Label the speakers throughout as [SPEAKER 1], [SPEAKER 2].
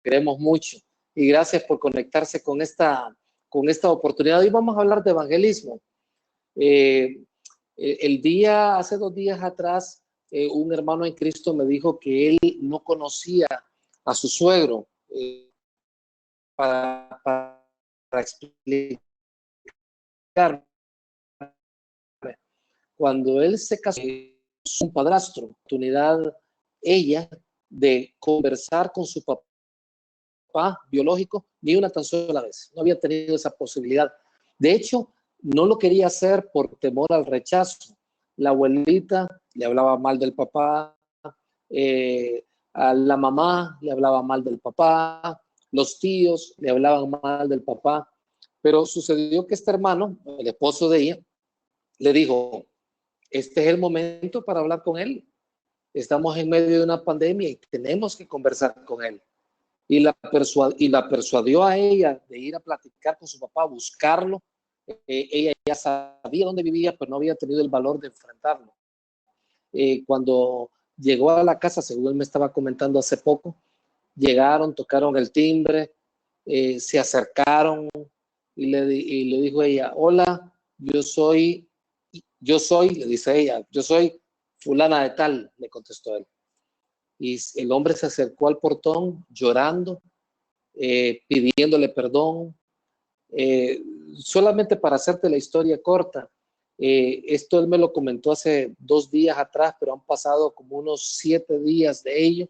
[SPEAKER 1] queremos mucho. Y gracias por conectarse con esta oportunidad. Hoy vamos a hablar de evangelismo. Hace 2 días atrás, un hermano en Cristo me dijo que él no conocía a su suegro. Para explicar, cuando él se casó con un padrastro, oportunidad ella de conversar con su papá biológico ni una tan sola vez. No había tenido esa posibilidad. De hecho, no lo quería hacer por temor al rechazo. La abuelita le hablaba mal del papá, a la mamá le hablaba mal del papá, los tíos le hablaban mal del papá, pero sucedió que este hermano, el esposo de ella, le dijo, este es el momento para hablar con él. Estamos en medio de una pandemia y tenemos que conversar con él. Y la persuadió a ella de ir a platicar con su papá, buscarlo. Ella ya sabía dónde vivía, pero no había tenido el valor de enfrentarlo. Cuando llegó a la casa, según él me estaba comentando hace poco, llegaron, tocaron el timbre, se acercaron y le dijo ella, hola, yo soy, le dice ella, yo soy fulana de tal, le contestó él. Y el hombre se acercó al portón llorando, pidiéndole perdón. Solamente para hacerte la historia corta, esto él me lo comentó hace 2 días atrás, pero han pasado como unos 7 días de ello.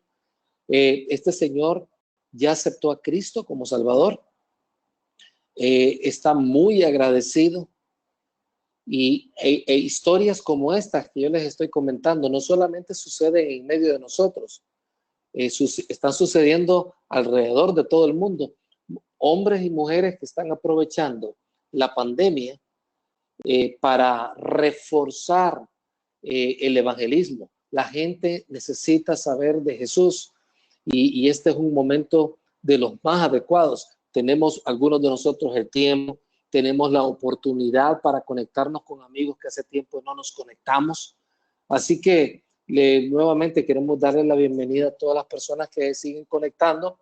[SPEAKER 1] Este señor ya aceptó a Cristo como Salvador, está muy agradecido y historias como estas que yo les estoy comentando no solamente suceden en medio de nosotros, están sucediendo alrededor de todo el mundo. Hombres y mujeres que están aprovechando la pandemia para reforzar el evangelismo. La gente necesita saber de Jesús y este es un momento de los más adecuados. Tenemos algunos de nosotros el tiempo, tenemos la oportunidad para conectarnos con amigos que hace tiempo no nos conectamos. Así que nuevamente queremos darle la bienvenida a todas las personas que siguen conectando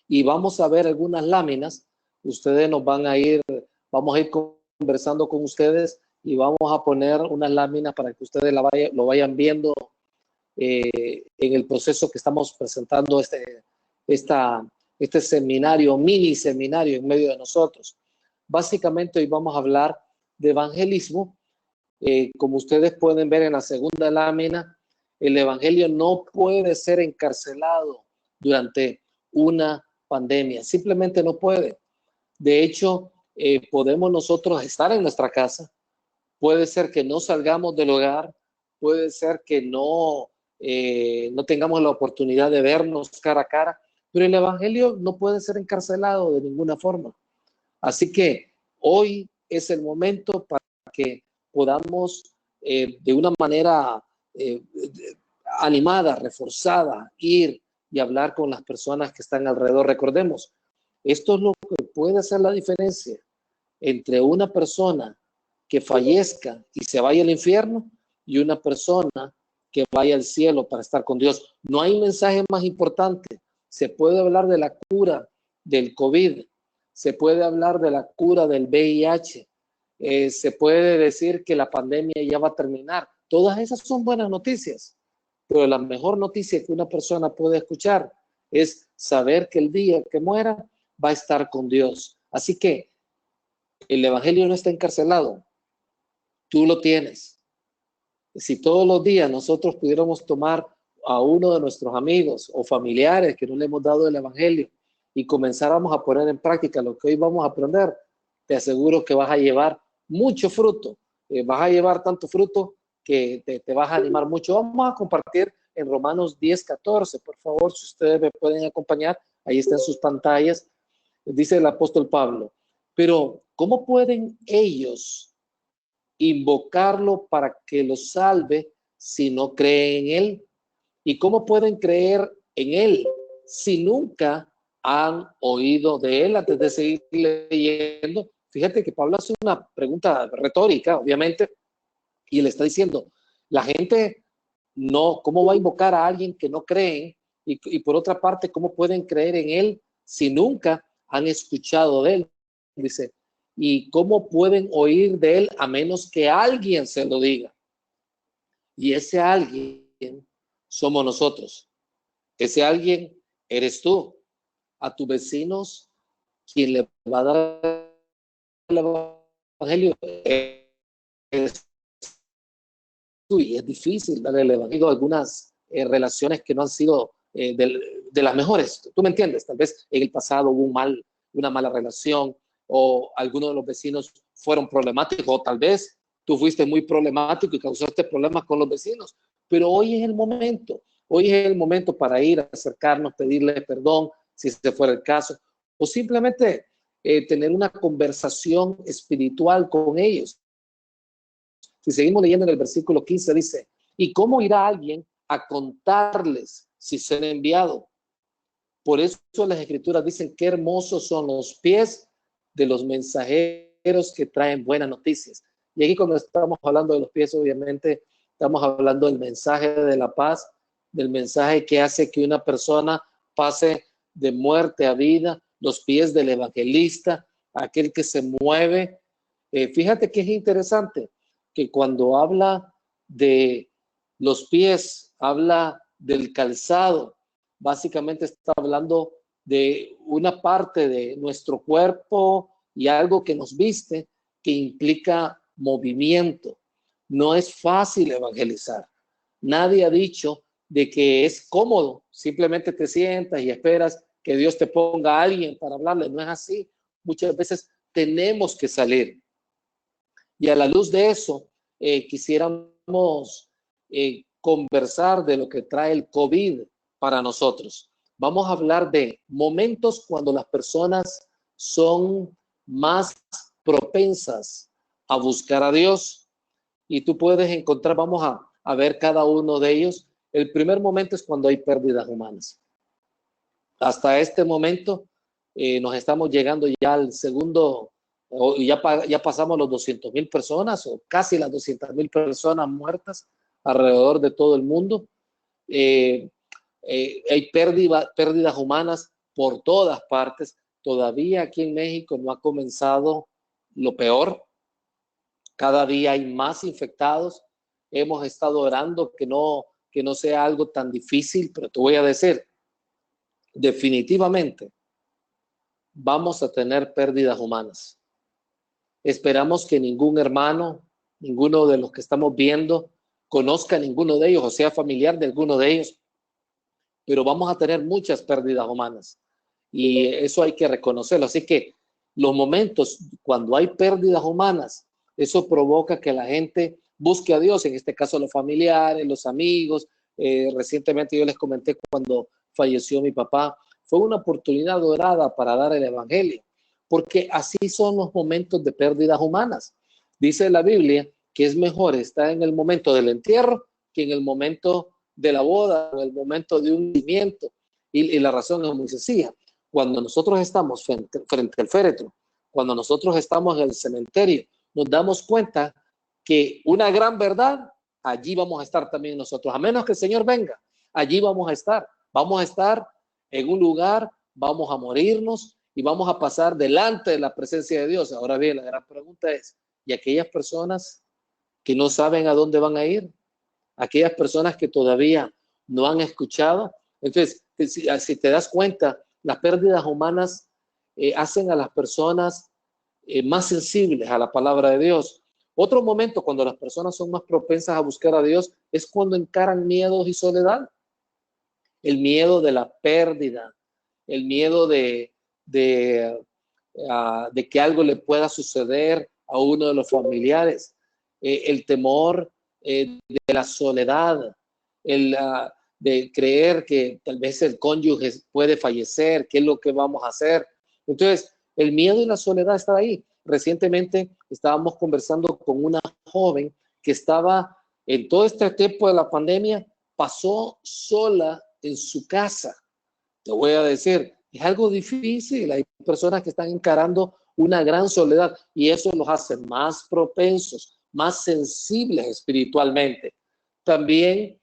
[SPEAKER 1] y vamos a ver algunas láminas. Ustedes vamos a ir conversando con ustedes y vamos a poner unas láminas para que ustedes lo vayan viendo en el proceso que estamos presentando este seminario, mini seminario en medio de nosotros. Básicamente hoy vamos a hablar de evangelismo. Como ustedes pueden ver en la segunda lámina, el evangelio no puede ser encarcelado durante una pandemia, simplemente no puede. De hecho, podemos nosotros estar en nuestra casa, puede ser que no salgamos del hogar, puede ser que no tengamos la oportunidad de vernos cara a cara, pero el evangelio no puede ser encarcelado de ninguna forma. Así que hoy es el momento para que podamos de una manera animada, reforzada, ir y hablar con las personas que están alrededor. Recordemos, esto es lo que puede hacer la diferencia entre una persona que fallezca y se vaya al infierno y una persona que vaya al cielo para estar con Dios. No hay mensaje más importante. Se puede hablar de la cura del COVID, se puede hablar de la cura del VIH, se puede decir que la pandemia ya va a terminar. Todas esas son buenas noticias, pero la mejor noticia que una persona puede escuchar es saber que el día que muera va a estar con Dios. Así que el evangelio no está encarcelado, tú lo tienes. Si todos los días nosotros pudiéramos tomar a uno de nuestros amigos o familiares que no le hemos dado el evangelio y comenzáramos a poner en práctica lo que hoy vamos a aprender, te aseguro que vas a llevar mucho fruto, vas a llevar tanto fruto que te vas a animar mucho. Vamos a compartir en Romanos 10:14, por favor, si ustedes me pueden acompañar, ahí están sus pantallas, dice el apóstol Pablo, pero ¿cómo pueden ellos invocarlo para que los salve si no creen en él? ¿Y cómo pueden creer en él si nunca han oído de él? Antes de seguir leyendo, fíjate que Pablo hace una pregunta retórica, obviamente, y le está diciendo, la gente no, ¿cómo va a invocar a alguien que no cree Y por otra parte, ¿cómo pueden creer en Él si nunca han escuchado de Él? Dice, ¿y cómo pueden oír de Él a menos que alguien se lo diga? Y ese alguien somos nosotros. Ese alguien eres tú. A tus vecinos, quien le va a dar el evangelio es tú. Y es difícil darle el evangelio a algunas relaciones que no han sido de las mejores. ¿Tú me entiendes? Tal vez en el pasado hubo una mala relación, o algunos de los vecinos fueron problemáticos, o tal vez tú fuiste muy problemático y causaste problemas con los vecinos. Pero hoy es el momento. Hoy es el momento para ir a acercarnos, pedirle perdón, si se fuera el caso, o simplemente tener una conversación espiritual con ellos. Si seguimos leyendo en el versículo 15, dice, ¿y cómo irá alguien a contarles si será enviado? Por eso las escrituras dicen qué hermosos son los pies de los mensajeros que traen buenas noticias. Y aquí cuando estamos hablando de los pies, obviamente estamos hablando del mensaje de la paz, del mensaje que hace que una persona pase de muerte a vida, los pies del evangelista, aquel que se mueve. Fíjate que es interesante que cuando habla de los pies, habla del calzado, básicamente está hablando de una parte de nuestro cuerpo y algo que nos viste que implica movimiento. No es fácil evangelizar. Nadie ha dicho de que es cómodo, simplemente te sientas y esperas que Dios te ponga a alguien para hablarle. No es así. Muchas veces tenemos que salir. Y a la luz de eso, quisiéramos conversar de lo que trae el COVID para nosotros. Vamos a hablar de momentos cuando las personas son más propensas a buscar a Dios. Y tú puedes encontrar, vamos a ver cada uno de ellos. El primer momento es cuando hay pérdidas humanas. Hasta este momento nos estamos llegando ya al segundo, o ya pasamos los 200,000 personas, o casi las 200,000 personas muertas alrededor de todo el mundo. Hay pérdidas humanas por todas partes. Todavía aquí en México no ha comenzado lo peor. Cada día hay más infectados. Hemos estado orando que no sea algo tan difícil, pero te voy a decir, definitivamente vamos a tener pérdidas humanas. Esperamos que ningún hermano, ninguno de los que estamos viendo, conozca a ninguno de ellos o sea familiar de alguno de ellos, pero vamos a tener muchas pérdidas humanas y eso hay que reconocerlo. Así que los momentos cuando hay pérdidas humanas, eso provoca que la gente busque a Dios, en este caso los familiares, los amigos. Recientemente yo les comenté cuando falleció mi papá, fue una oportunidad dorada para dar el evangelio, porque así son los momentos de pérdidas humanas. Dice la Biblia que es mejor estar en el momento del entierro que en el momento de la boda, en el momento de un nacimiento. Y la razón es muy sencilla. Cuando nosotros estamos frente al féretro, cuando nosotros estamos en el cementerio, nos damos cuenta que una gran verdad, allí vamos a estar también nosotros. A menos que el Señor venga, allí vamos a estar. Vamos a estar en un lugar, vamos a morirnos y vamos a pasar delante de la presencia de Dios. Ahora bien, la gran pregunta es, ¿y aquellas personas que no saben a dónde van a ir? Aquellas personas que todavía no han escuchado. Entonces, si te das cuenta, las pérdidas humanas hacen a las personas más sensibles a la palabra de Dios. Otro momento cuando las personas son más propensas a buscar a Dios es cuando encaran miedos y soledad. El miedo de la pérdida, el miedo de que algo le pueda suceder a uno de los familiares, el temor de la soledad, de creer que tal vez el cónyuge puede fallecer, qué es lo que vamos a hacer. Entonces, el miedo y la soledad están ahí. Recientemente estábamos conversando con una joven que estaba en todo este tiempo de la pandemia, pasó sola en su casa. Te voy a decir, es algo difícil. Hay personas que están encarando una gran soledad y eso los hace más propensos, más sensibles espiritualmente. También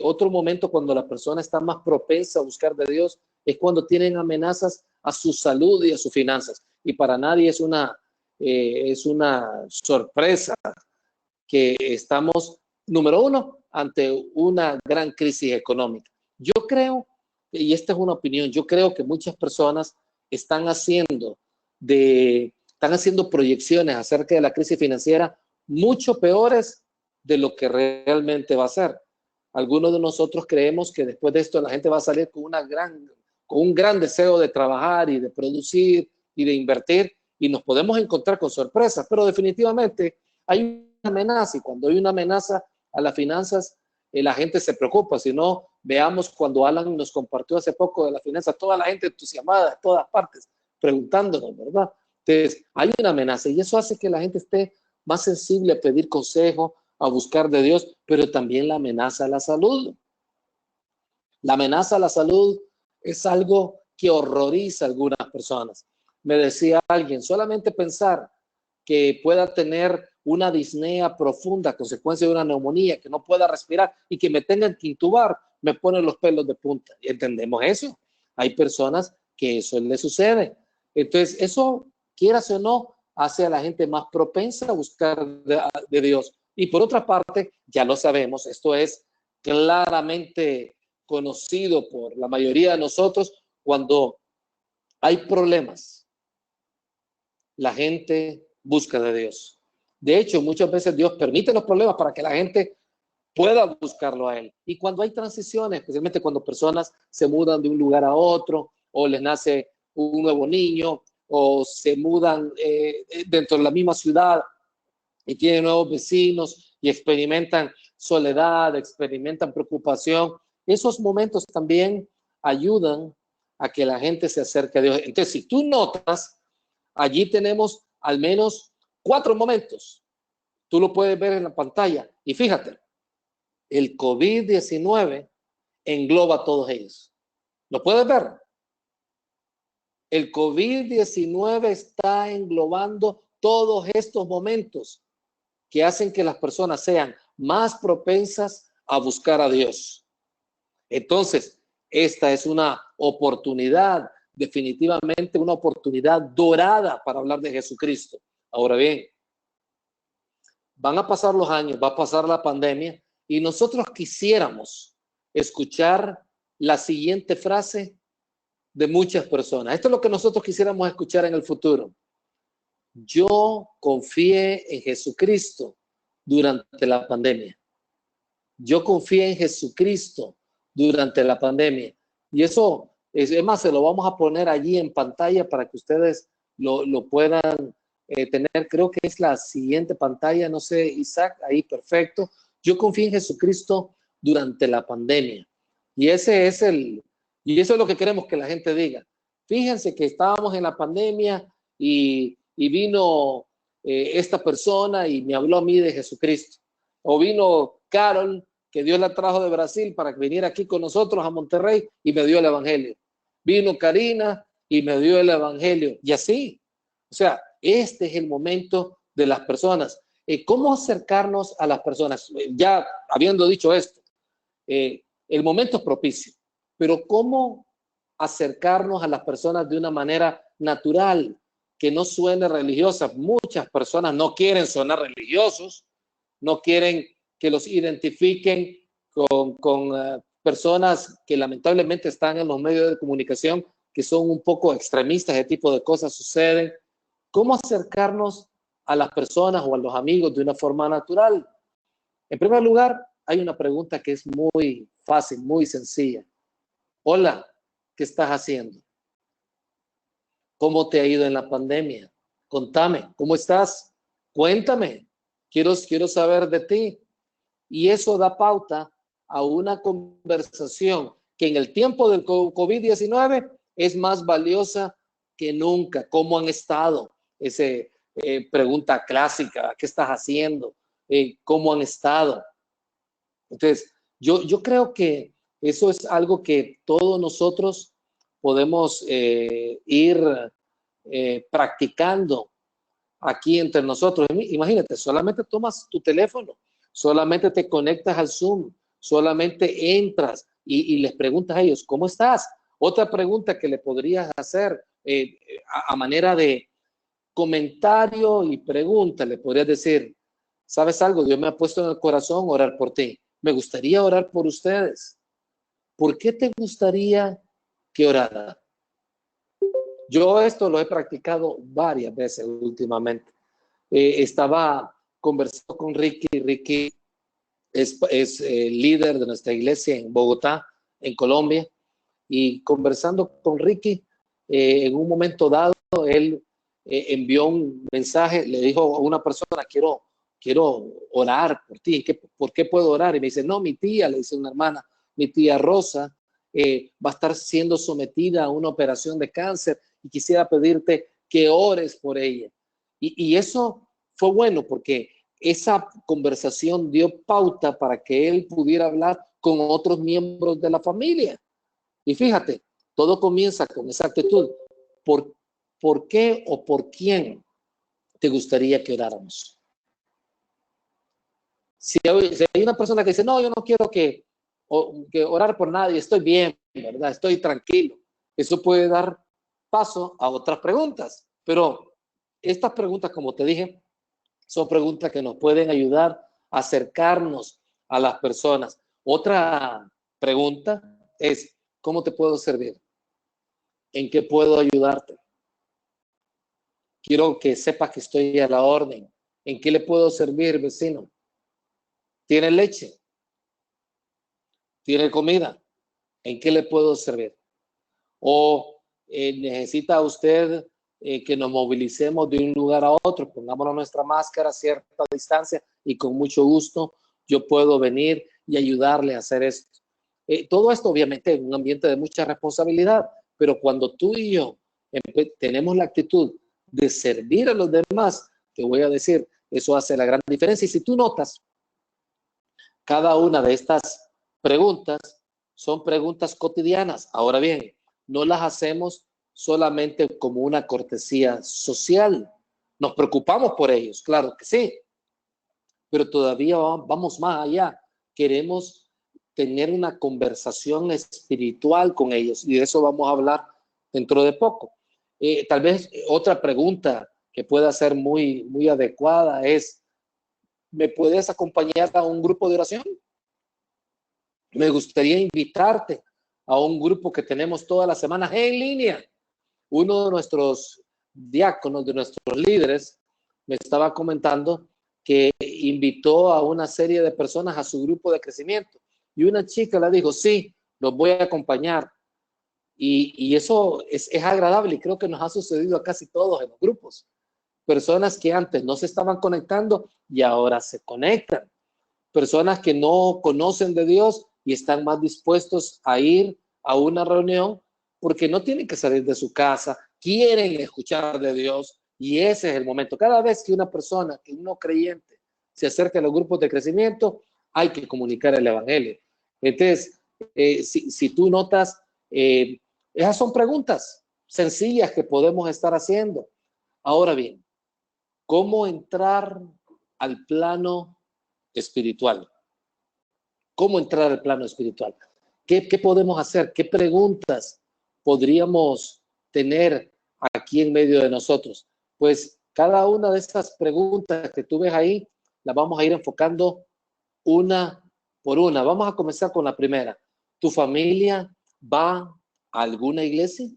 [SPEAKER 1] Otro momento cuando la persona está más propensa a buscar de Dios es cuando tienen amenazas a su salud y a sus finanzas. Y para nadie es una sorpresa que estamos, número uno, ante una gran crisis económica. Yo creo, y esta es una opinión, yo creo que muchas personas están haciendo proyecciones acerca de la crisis financiera mucho peores de lo que realmente va a ser. Algunos de nosotros creemos que después de esto la gente va a salir con un gran deseo de trabajar y de producir y de invertir, y nos podemos encontrar con sorpresas, pero definitivamente hay una amenaza, y cuando hay una amenaza a las finanzas, la gente se preocupa. Si no, veamos cuando Alan nos compartió hace poco de las finanzas, toda la gente entusiasmada de todas partes, preguntándonos, ¿verdad? Entonces, hay una amenaza y eso hace que la gente esté más sensible a pedir consejo, a buscar de Dios, pero también la amenaza a la salud. La amenaza a la salud es algo que horroriza a algunas personas. Me decía alguien, solamente pensar que pueda tener una disnea profunda a consecuencia de una neumonía, que no pueda respirar y que me tengan que intubar, me pone los pelos de punta. ¿Entendemos eso? Hay personas que eso les sucede. Entonces, eso, quieras o no, hace a la gente más propensa a buscar de Dios. Y por otra parte, ya lo sabemos, esto es claramente conocido por la mayoría de nosotros, cuando hay problemas, la gente busca de Dios. De hecho, muchas veces Dios permite los problemas para que la gente pueda buscarlo a Él. Y cuando hay transiciones, especialmente cuando personas se mudan de un lugar a otro, o les nace un nuevo niño, o se mudan dentro de la misma ciudad y tienen nuevos vecinos y experimentan soledad, experimentan preocupación, esos momentos también ayudan a que la gente se acerque a Dios. Entonces, si tú notas, allí tenemos al menos 4 momentos. Tú lo puedes ver en la pantalla. Y fíjate, el COVID-19 engloba todos ellos. ¿Lo puedes ver? El COVID-19 está englobando todos estos momentos que hacen que las personas sean más propensas a buscar a Dios. Entonces, esta es una oportunidad, definitivamente una oportunidad dorada para hablar de Jesucristo. Ahora bien, van a pasar los años, va a pasar la pandemia y nosotros quisiéramos escuchar la siguiente frase de muchas personas. Esto es lo que nosotros quisiéramos escuchar en el futuro. Yo confié en Jesucristo durante la pandemia. Yo confié en Jesucristo durante la pandemia. Y eso, es más, se lo vamos a poner allí en pantalla para que ustedes lo puedan tener. Creo que es la siguiente pantalla, no sé, Isaac, ahí perfecto. Yo confié en Jesucristo durante la pandemia. Y y eso es lo que queremos que la gente diga. Fíjense que estábamos en la pandemia y vino esta persona y me habló a mí de Jesucristo. O vino Carol, que Dios la trajo de Brasil para que viniera aquí con nosotros a Monterrey y me dio el evangelio. Vino Karina y me dio el evangelio. Y así. O sea, este es el momento de las personas. ¿Cómo acercarnos a las personas? Ya habiendo dicho esto, el momento es propicio, pero ¿cómo acercarnos a las personas de una manera natural, que no suene religiosa? Muchas personas no quieren sonar religiosos, no quieren que los identifiquen con personas que lamentablemente están en los medios de comunicación, que son un poco extremistas. Ese tipo de cosas suceden. ¿Cómo acercarnos a las personas o a los amigos de una forma natural? En primer lugar, hay una pregunta que es muy fácil, muy sencilla. Hola, ¿qué estás haciendo? ¿Cómo te ha ido en la pandemia? Contame, ¿cómo estás? Cuéntame, quiero saber de ti. Y eso da pauta a una conversación que en el tiempo del COVID-19 es más valiosa que nunca. ¿Cómo han estado? Esa pregunta clásica, ¿qué estás haciendo? ¿Cómo han estado? Entonces, yo creo que eso es algo que todos nosotros podemos ir practicando aquí entre nosotros. Imagínate, solamente tomas tu teléfono, solamente te conectas al Zoom, solamente entras y les preguntas a ellos, ¿cómo estás? Otra pregunta que le podrías hacer a manera de comentario y pregunta, le podrías decir, ¿sabes algo? Dios me ha puesto en el corazón orar por ti. Me gustaría orar por ustedes. ¿Por qué te gustaría que orara? Yo esto lo he practicado varias veces últimamente. Estaba conversando con Ricky. Ricky es líder de nuestra iglesia en Bogotá, en Colombia. Y conversando con Ricky, en un momento dado, él envió un mensaje, le dijo a una persona, quiero orar por ti. ¿Por qué puedo orar? Y me dice, no, mi tía, le dice una hermana, mi tía Rosa, va a estar siendo sometida a una operación de cáncer y quisiera pedirte que ores por ella. Y eso fue bueno porque esa conversación dio pauta para que él pudiera hablar con otros miembros de la familia. Y fíjate, todo comienza con esa actitud. ¿Por, por qué o por quién te gustaría que oráramos? Si hay una persona que dice, no, yo no quiero que orar por nadie, estoy bien, ¿verdad? Estoy tranquilo. Eso puede dar paso a otras preguntas. Pero estas preguntas, como te dije, son preguntas que nos pueden ayudar a acercarnos a las personas. Otra pregunta es, ¿cómo te puedo servir? ¿En qué puedo ayudarte? Quiero que sepas que estoy a la orden. ¿En qué le puedo servir, vecino? ¿Tiene leche? ¿Tiene comida? ¿En qué le puedo servir? ¿O necesita usted que nos movilicemos de un lugar a otro? Pongámonos nuestra máscara a cierta distancia y con mucho gusto yo puedo venir y ayudarle a hacer esto. Todo esto obviamente en un ambiente de mucha responsabilidad, pero cuando tú y yo tenemos la actitud de servir a los demás, te voy a decir, eso hace la gran diferencia. Y si tú notas, cada una de estas preguntas son preguntas cotidianas. Ahora bien, no las hacemos solamente como una cortesía social. Nos preocupamos por ellos, claro que sí, pero todavía vamos más allá. Queremos tener una conversación espiritual con ellos y de eso vamos a hablar dentro de poco. Tal vez otra pregunta que pueda ser muy adecuada es, ¿me puedes acompañar a un grupo de oración? Me gustaría invitarte a un grupo que tenemos todas las semanas en línea. Uno de nuestros diáconos, de nuestros líderes, me estaba comentando que invitó a una serie de personas a su grupo de crecimiento. Y una chica le dijo, sí, los voy a acompañar. Y eso es agradable y creo que nos ha sucedido a casi todos en los grupos. Personas que antes no se estaban conectando y ahora se conectan. Personas que no conocen de Dios y están más dispuestos a ir a una reunión porque no tienen que salir de su casa, quieren escuchar de Dios y ese es el momento. Cada vez que una persona, que un no creyente, se acerca a los grupos de crecimiento, hay que comunicar el evangelio. Entonces, si tú notas, esas son preguntas sencillas que podemos estar haciendo. Ahora bien, ¿cómo entrar al plano espiritual? ¿Cómo entrar al plano espiritual? ¿Qué podemos hacer? ¿Qué preguntas podríamos tener aquí en medio de nosotros? Pues cada una de estas preguntas que tú ves ahí, las vamos a ir enfocando una por una. Vamos a comenzar con la primera. ¿Tu familia va a alguna iglesia?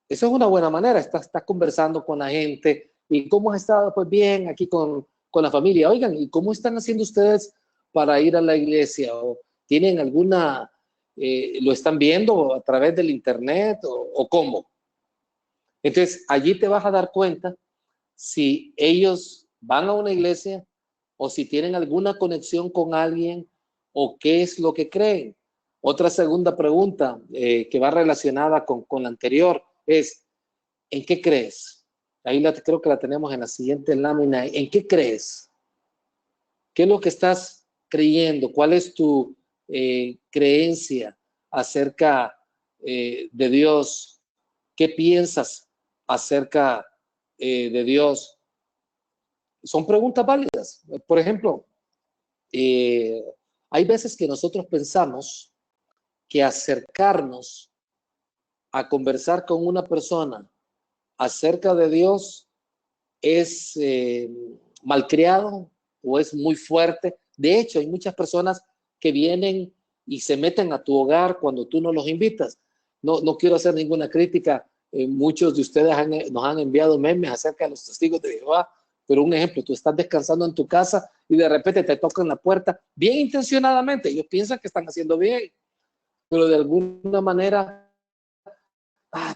[SPEAKER 1] Eso es una buena manera. Estás conversando con la gente. ¿Y cómo has estado? Pues bien, aquí con la familia. Oigan, ¿y cómo están haciendo ustedes para ir a la iglesia? ¿O tienen alguna, lo están viendo a través del internet o cómo? Entonces, allí te vas a dar cuenta si ellos van a una iglesia o si tienen alguna conexión con alguien o qué es lo que creen. Otra segunda pregunta que va relacionada con la anterior es, ¿en qué crees? Ahí creo que la tenemos en la siguiente lámina. ¿En qué crees? ¿Qué es lo que estás creyendo? ¿Cuál es tu creencia acerca de Dios? ¿Qué piensas acerca de Dios? Son preguntas válidas. Por ejemplo, Hay veces que nosotros pensamos que acercarnos a conversar con una persona acerca de Dios es malcriado o es muy fuerte. De hecho, hay muchas personas que vienen y se meten a tu hogar cuando tú no los invitas. No quiero hacer ninguna crítica. Muchos de ustedes nos han enviado memes acerca de los testigos de Jehová, pero un ejemplo, tú estás descansando en tu casa y de repente te tocan la puerta bien intencionadamente. Ellos piensan que están haciendo bien, pero de alguna manera,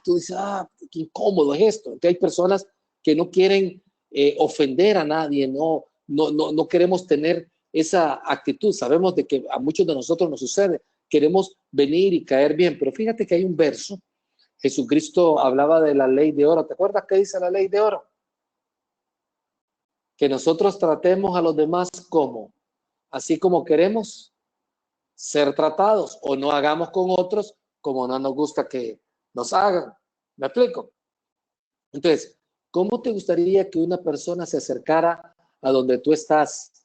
[SPEAKER 1] tú dices, qué incómodo es esto. Entonces hay personas que no quieren ofender a nadie, no queremos tener esa actitud. Sabemos de que a muchos de nosotros nos sucede, queremos venir y caer bien, pero fíjate que hay un verso, Jesucristo hablaba de la ley de oro. ¿Te acuerdas qué dice la ley de oro? Que nosotros tratemos a los demás como, así como queremos ser tratados, o no hagamos con otros como no nos gusta que nos hagan. ¿Me explico? Entonces, ¿cómo te gustaría que una persona se acercara a donde tú estás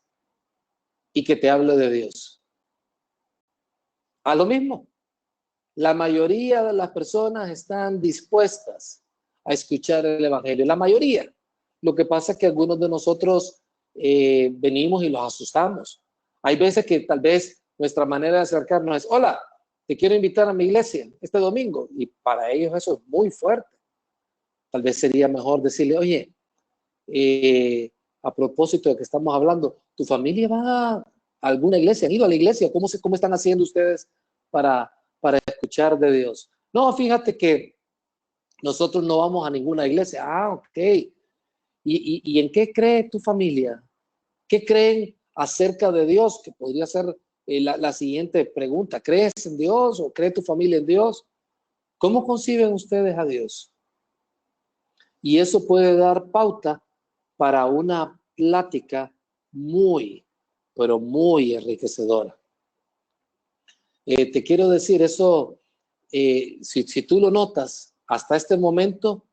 [SPEAKER 1] y que te hable de Dios? A lo mismo. La mayoría de las personas están dispuestas a escuchar el evangelio. La mayoría. Lo que pasa es que algunos de nosotros venimos y los asustamos. Hay veces que tal vez nuestra manera de acercarnos es, hola, te quiero invitar a mi iglesia este domingo. Y para ellos eso es muy fuerte. Tal vez sería mejor decirle, oye, a propósito de que estamos hablando, ¿tu familia va a alguna iglesia? ¿Han ido a la iglesia? ¿Cómo están haciendo ustedes para escuchar de Dios? No, fíjate que nosotros no vamos a ninguna iglesia. Ok. ¿Y en qué cree tu familia? ¿Qué creen acerca de Dios? Que podría ser la siguiente pregunta. ¿Crees en Dios o cree tu familia en Dios? ¿Cómo conciben ustedes a Dios? Y eso puede dar pauta para una plática muy, pero muy enriquecedora. Te quiero decir, eso, si tú lo notas, hasta este momento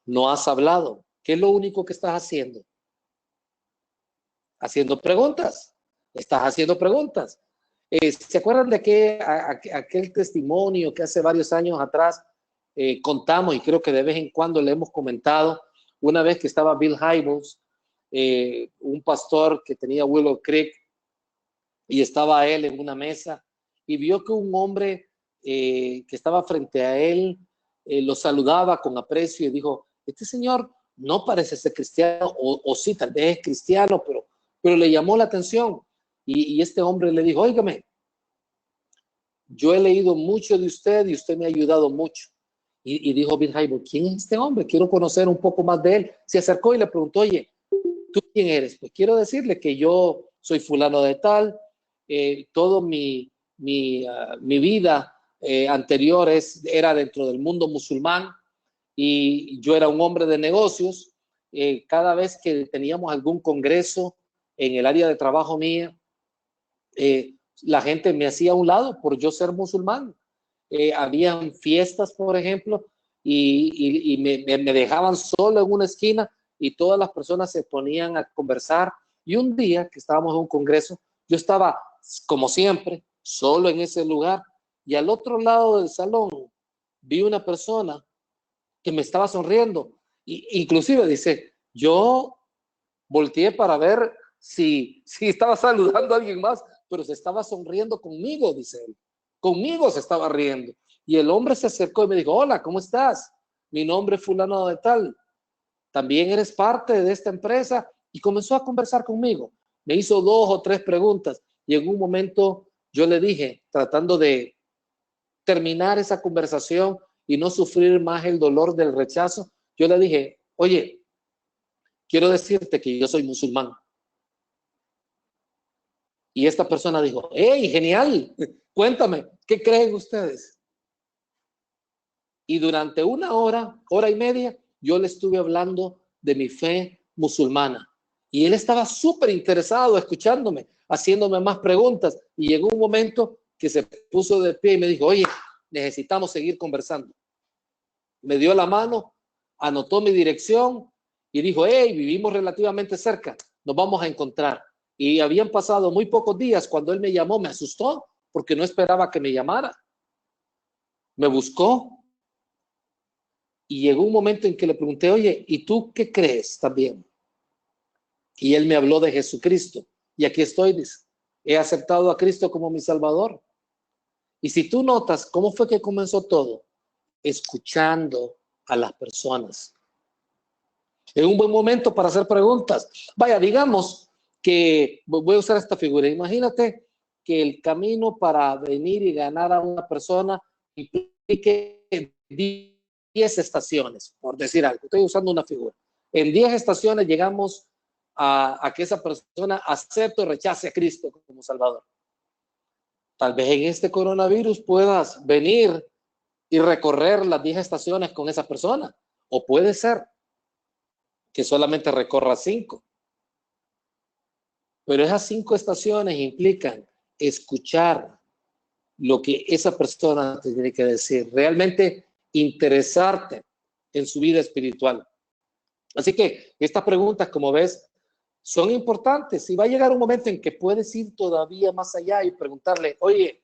[SPEAKER 1] no has hablado. ¿Qué es lo único que estás haciendo? Haciendo preguntas. Estás haciendo preguntas. ¿Se acuerdan de aquel testimonio que hace varios años atrás contamos, y creo que de vez en cuando le hemos comentado, una vez que estaba Bill Hybels, un pastor que tenía Willow Creek, y estaba él en una mesa y vio que un hombre que estaba frente a él lo saludaba con aprecio y dijo, este señor no parece ser cristiano, o sí, tal vez es cristiano, pero le llamó la atención. Y este hombre le dijo, óigame, yo he leído mucho de usted y usted me ha ayudado mucho. Y dijo Bill Hybels, ¿quién es este hombre? Quiero conocer un poco más de él. Se acercó y le preguntó, oye, ¿tú quién eres? Pues quiero decirle que yo soy fulano de tal, todo mi vida anterior era dentro del mundo musulmán y yo era un hombre de negocios. Cada vez que teníamos algún congreso en el área de trabajo mía, la gente me hacía a un lado por yo ser musulmán. Habían fiestas, por ejemplo, y me dejaban solo en una esquina y todas las personas se ponían a conversar. Y un día que estábamos en un congreso, yo estaba, como siempre, solo en ese lugar, y al otro lado del salón vi una persona que me estaba sonriendo. Inclusive dice, yo volteé para ver si estaba saludando a alguien más, pero se estaba sonriendo conmigo, dice él. Conmigo se estaba riendo. Y el hombre se acercó y me dijo, hola, ¿cómo estás? Mi nombre es fulano de tal. ¿También eres parte de esta empresa? Y comenzó a conversar conmigo. Me hizo 2 o 3 preguntas. Y en un momento yo le dije, tratando de terminar esa conversación y no sufrir más el dolor del rechazo, yo le dije, oye, quiero decirte que yo soy musulmán. Y esta persona dijo, hey, genial, cuéntame, ¿qué creen ustedes? Y durante 1 hora, hora y media, yo le estuve hablando de mi fe musulmana. Y él estaba súper interesado escuchándome, haciéndome más preguntas. Y llegó un momento que se puso de pie y me dijo, oye, necesitamos seguir conversando. Me dio la mano, anotó mi dirección y dijo, hey, vivimos relativamente cerca, nos vamos a encontrar. Y habían pasado muy pocos días cuando él me llamó, me asustó porque no esperaba que me llamara. Me buscó y llegó un momento en que le pregunté, oye, ¿y tú qué crees también? Y él me habló de Jesucristo. Y aquí estoy, dice, he aceptado a Cristo como mi Salvador. Y si tú notas, ¿cómo fue que comenzó todo? Escuchando a las personas. Es un buen momento para hacer preguntas. Vaya, digamos que, voy a usar esta figura, imagínate que el camino para venir y ganar a una persona implique 10 estaciones, por decir algo. Estoy usando una figura. En 10 estaciones llegamos a que esa persona acepte o rechace a Cristo como Salvador. Tal vez en este coronavirus puedas venir y recorrer las 10 estaciones con esa persona. O puede ser que solamente recorra 5. Pero esas 5 estaciones implican escuchar lo que esa persona te tiene que decir, realmente interesarte en su vida espiritual. Así que estas preguntas, como ves, son importantes y va a llegar un momento en que puedes ir todavía más allá y preguntarle, oye,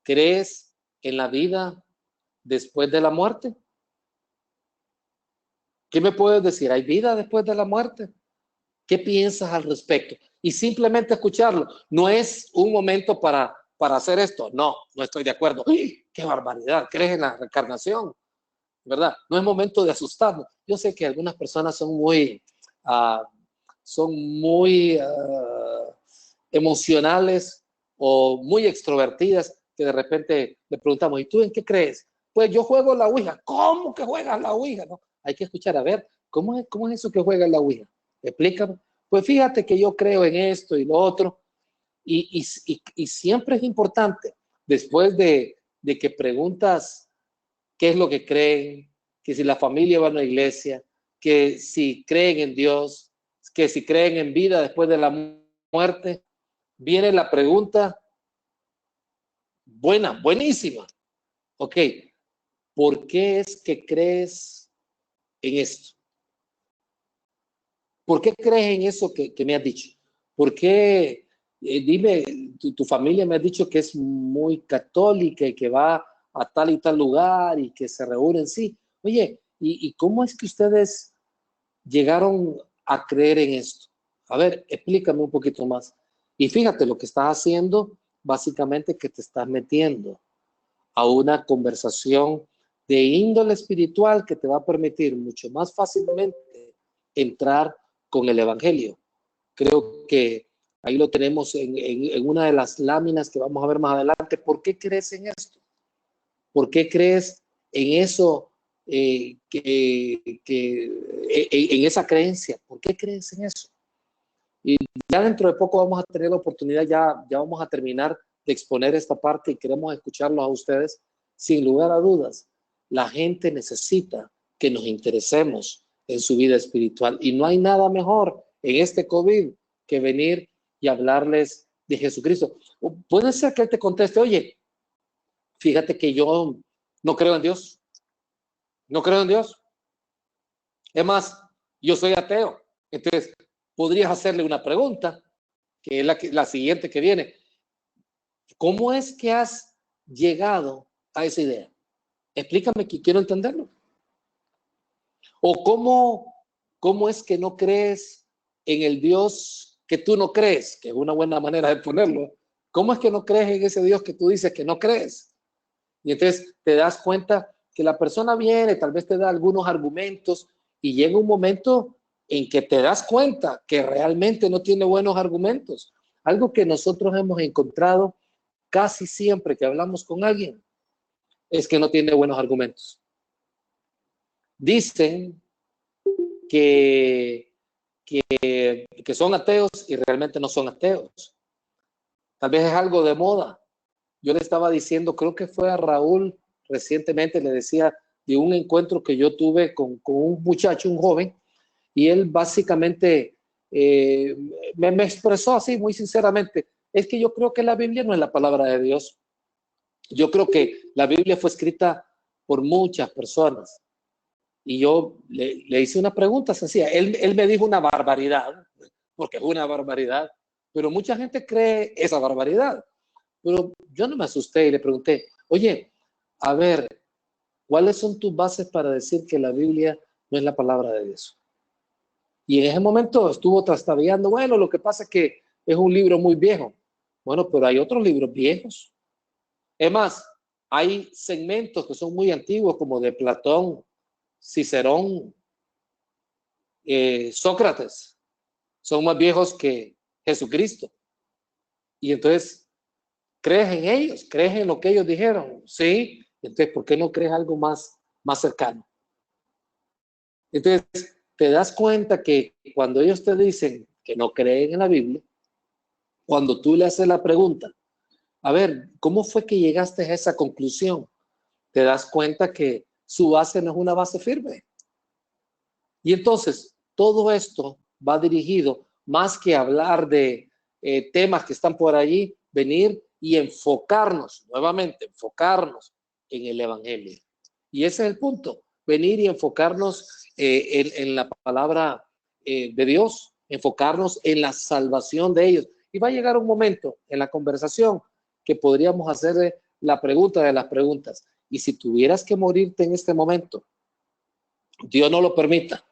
[SPEAKER 1] ¿crees en la vida después de la muerte? ¿Qué me puedes decir? ¿Hay vida después de la muerte? ¿Qué piensas al respecto? Y simplemente escucharlo. No es un momento para hacer esto. No, no estoy de acuerdo. ¡Uy, qué barbaridad! ¿Crees en la reencarnación? ¿Verdad? No es momento de asustarnos. Yo sé que algunas personas son muy emocionales o muy extrovertidas que de repente le preguntamos, ¿y tú en qué crees? Pues yo juego la Ouija. ¿Cómo que juegas la Ouija? No, hay que escuchar, a ver, ¿cómo es eso que juegas la Ouija? Explícame. Pues fíjate que yo creo en esto y lo otro. Y siempre es importante, después de que preguntas qué es lo que creen, que si la familia va a una iglesia, que si creen en Dios, que si creen en vida después de la muerte, viene la pregunta buena, buenísima. Ok, ¿por qué es que crees en esto? ¿Por qué crees en eso que me has dicho? ¿Por qué? Dime, tu familia me ha dicho que es muy católica y que va a tal y tal lugar y que se reúnen, sí. Oye, ¿y cómo es que ustedes llegaron a creer en esto? A ver, explícame un poquito más. Y fíjate, lo que estás haciendo, básicamente que te estás metiendo a una conversación de índole espiritual que te va a permitir mucho más fácilmente entrar con el Evangelio. Creo que ahí lo tenemos en una de las láminas que vamos a ver más adelante. ¿Por qué crees en esto? ¿Por qué crees en eso, en esa creencia? ¿Por qué crees en eso? Y ya dentro de poco vamos a tener la oportunidad, ya vamos a terminar de exponer esta parte y queremos escucharlos a ustedes. Sin lugar a dudas, la gente necesita que nos interesemos en su vida espiritual y no hay nada mejor en este COVID que venir y hablarles de Jesucristo. Puede ser que él te conteste, oye, fíjate que yo no creo en Dios, no creo en Dios. Es más, yo soy ateo. Entonces, podrías hacerle una pregunta, que es la siguiente que viene. ¿Cómo es que has llegado a esa idea? Explícame, que quiero entenderlo. ¿O cómo es que no crees en el Dios que tú no crees? Que es una buena manera de ponerlo. ¿Cómo es que no crees en ese Dios que tú dices que no crees? Y entonces te das cuenta que la persona viene, tal vez te da algunos argumentos y llega un momento en que te das cuenta que realmente no tiene buenos argumentos. Algo que nosotros hemos encontrado casi siempre que hablamos con alguien es que no tiene buenos argumentos. Dicen que son ateos y realmente no son ateos. Tal vez es algo de moda. Yo le estaba diciendo, creo que fue a Raúl recientemente, le decía de un encuentro que yo tuve con un muchacho, un joven, y él básicamente me expresó así muy sinceramente, es que yo creo que la Biblia no es la palabra de Dios. Yo creo que la Biblia fue escrita por muchas personas. Y yo le hice una pregunta sencilla. Él me dijo una barbaridad, porque es una barbaridad. Pero mucha gente cree esa barbaridad. Pero yo no me asusté y le pregunté, oye, a ver, ¿cuáles son tus bases para decir que la Biblia no es la palabra de Dios? Y en ese momento estuvo trastabillando, bueno, lo que pasa es que es un libro muy viejo. Bueno, pero hay otros libros viejos. Es más, hay segmentos que son muy antiguos, como de Platón, Cicerón, Sócrates. Son más viejos que Jesucristo. Y entonces, ¿crees en ellos? ¿Crees en lo que ellos dijeron? Sí. Entonces, ¿por qué no crees algo más cercano? Entonces, te das cuenta que cuando ellos te dicen que no creen en la Biblia, cuando tú le haces la pregunta, a ver, ¿cómo fue que llegaste a esa conclusión? Te das cuenta que su base no es una base firme. Y entonces, todo esto va dirigido, más que hablar de temas que están por allí, venir y enfocarnos, nuevamente, enfocarnos en el Evangelio. Y ese es el punto, venir y enfocarnos en la palabra de Dios, enfocarnos en la salvación de ellos. Y va a llegar un momento en la conversación que podríamos hacer la pregunta de las preguntas. Y si tuvieras que morirte en este momento, Dios no lo permita,